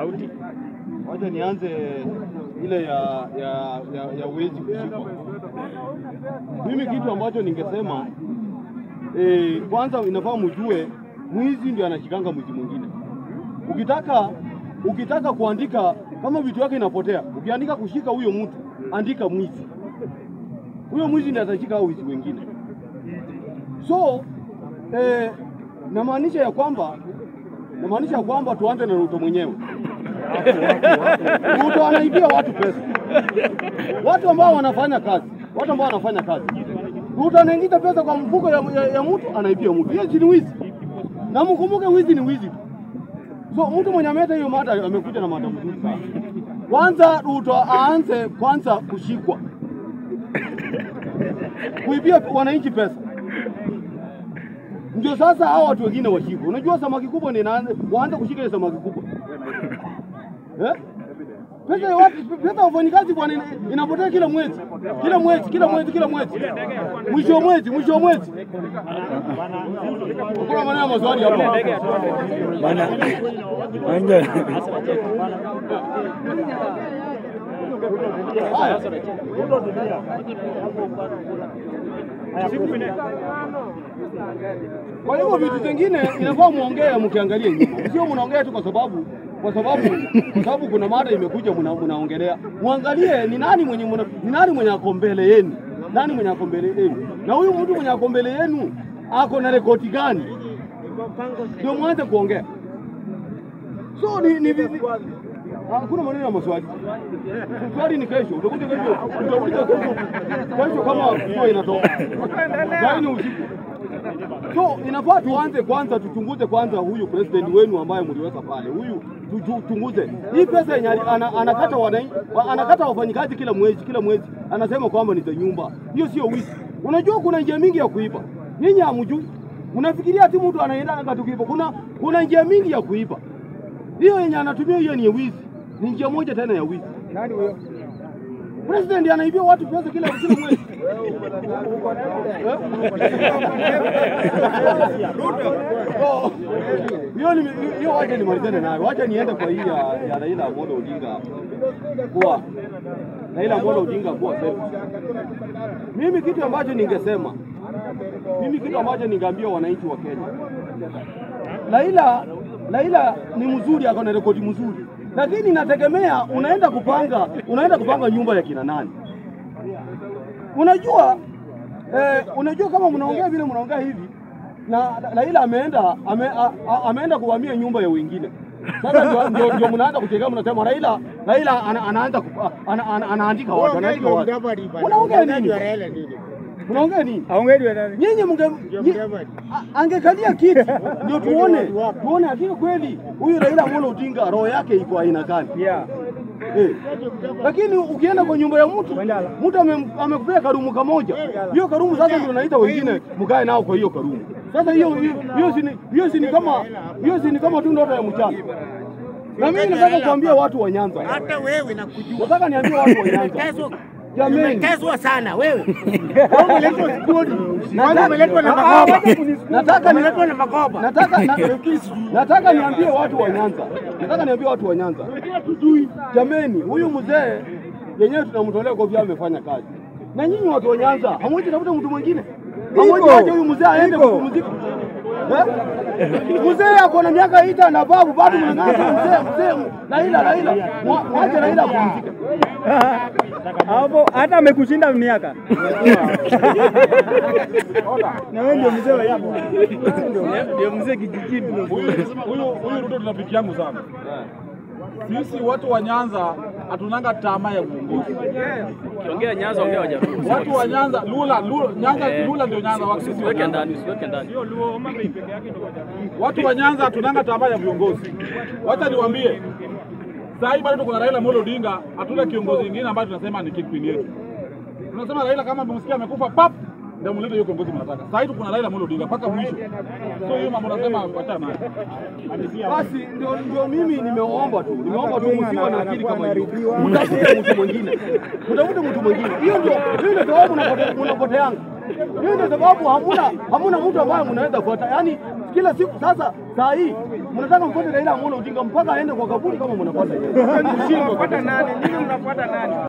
Sauti. Wacha nianze ile ya uwezi kushikwa. Mimi kitu ambacho ningesema kwanza inafaa mjue mwizi ndio anashikanga mwizi mwingine. Ukitaka kuandika kama vitu yake inapotea, ukiandika kushika huyo mtu, andika mwizi. Huyo mwizi ndiye atashika hao wizi wengine. So namaanisha ya kwamba tuanze na Ruto mwenyewe. Ruto anaibia watu pesa. Watu ambao wanafanya kazi. Ruto anaingiza pesa kwa mfuko ya mtu, anaibia mtu. Hiyo ni wizi. Na mkumbuke wizi ni wizi. So mtu mwenye ameleta hiyo mada amekuja na mada mzuri sana. Kwanza Ruto aanze kwanza kushikwa. Kuibia wananchi pesa. Ndio sasa hao watu wengine washikwe. Unajua samaki kubwa ni waanze kushika ile samaki kubwa. Pesa ya watu, pesa wafanyikazi bwana inapotea kila mwezi. Mwisho wa mwezi. Kuna maneno mazuri hapo. Bana. Kwa hivyo vitu vingine inafaa muongee mkiangalia nyuma. Sio mnaongea tu kwa sababu kuna mada imekuja mnaongelea. Muangalie ni nani mwenye ako mbele yenu. Na huyu mtu mwenye ako mbele yenu ako na rekodi gani? Ndio mwanze kuongea. So ni hakuna maneno ya maswali. Swali ni kesho. Utakuja kesho kama sio inatoka. Yaani usiku. So inafaa tuanze kwanza tuchunguze kwanza huyu president wenu ambaye mliweka pale. Huyu tuchunguze. Hii pesa yenye anakata wafanyikazi kila mwezi. Anasema kwamba ni za nyumba. Hiyo sio wizi. Unajua kuna njia mingi ya kuiba. Ninyi hamjui. Unafikiria ati mtu anaenda akatukiiba. Kuna njia mingi ya kuiba. Hiyo yenye anatumia hiyo ni wizi. Ni njia moja tena ya wizi. Nani huyo? President anaibia watu pesa kila mwezi. Hiyo wacha nimalizane nayo. Wacha niende kwa hii ya Raila Amolo Odinga. Raila Amolo Odinga kwa mimi kitu ambacho ningeambia wananchi wa Kenya. Raila ni mzuri, ako na rekodi mzuri. Lakini nategemea unaenda kupanga nyumba ya kina nani. Unajua kama mnaongea vile mnaongea hivi na Raila ameenda kuhamia nyumba ya wengine. Sasa ndio mnaanza kucheka mnasema Raila anaandika watu. Unaongea nini? Unaongea nini? Haongei wewe nani? Nyinyi angekalia kiti ndio tuone hakika kweli huyu Raila Amolo Odinga roho yake iko aina gani? Yeah. Lakini ukienda kwa nyumba ya mtu amekupea karumu kamoja. Hiyo karumu sasa ndio naita wengine mkae nao kwa hiyo karumu. Sasa hiyo si kama tu ndoto ya mchana. Na mimi nataka kuambia watu wa Nyanza. Hata wewe nakujua. Nataka niambie watu wa Nyanza. Jamani, umeteswa sana wewe. Umeletwa skuli. Umeletwa na makoba. Nataka niambie watu wa Nyanza. Jamani, huyu mzee yenyewe tunamtolea kwa vile amefanya kazi. Na nyinyi watu wa Nyanza, hamwezi tafuta mtu mwingine. Hamwezi acha huyu mzee aende kupumzika. Mzee ako na miaka 8 na bado mnang'aa mzee. Raila. Mwache Raila apumzike. Hapo hata amekushinda miaka. Na wewe ndio mzee wa hapo. Ndio mzee kijijini. Huyu Ruto tunapiki yangu sana. Sisi watu wa Nyanza hatunanga tamaa ya uongozi. Ukiongea Nyanza ongea Wajaluo. Watu wa Nyanza Lula ndio Nyanza wako sisi. Siweke ndani. Sio Luo Omba peke yake ndio Wajaluo. Watu wa Nyanza hatunanga tamaa ya viongozi. Wacha niwaambie. Sasa hivi bado tuko na Raila Amolo Odinga, hatuna kiongozi mwingine ambaye tunasema ni kingpin yetu. Tunasema Raila kama mmesikia amekufa pap ndio mlete hiyo kiongozi mnataka. Sasa hivi tuko na Raila Amolo Odinga mpaka mwisho. So hiyo mambo nasema achana nayo. Basi ndio mimi nimeomba tu msiwe na akili kama hiyo. Mtafute mtu mwingine. Hiyo ndio sababu mnapoteanga. Hiyo ndio sababu hamuna mtu ambaye mnaweza fuata. Yaani kila siku. Sasa saa hii mnataka mfuate Raila Amolo Odinga mpaka aende kwa kaburi kama mnafuata yeye. Mnafuata nani? Nyinyi mnafuata nani?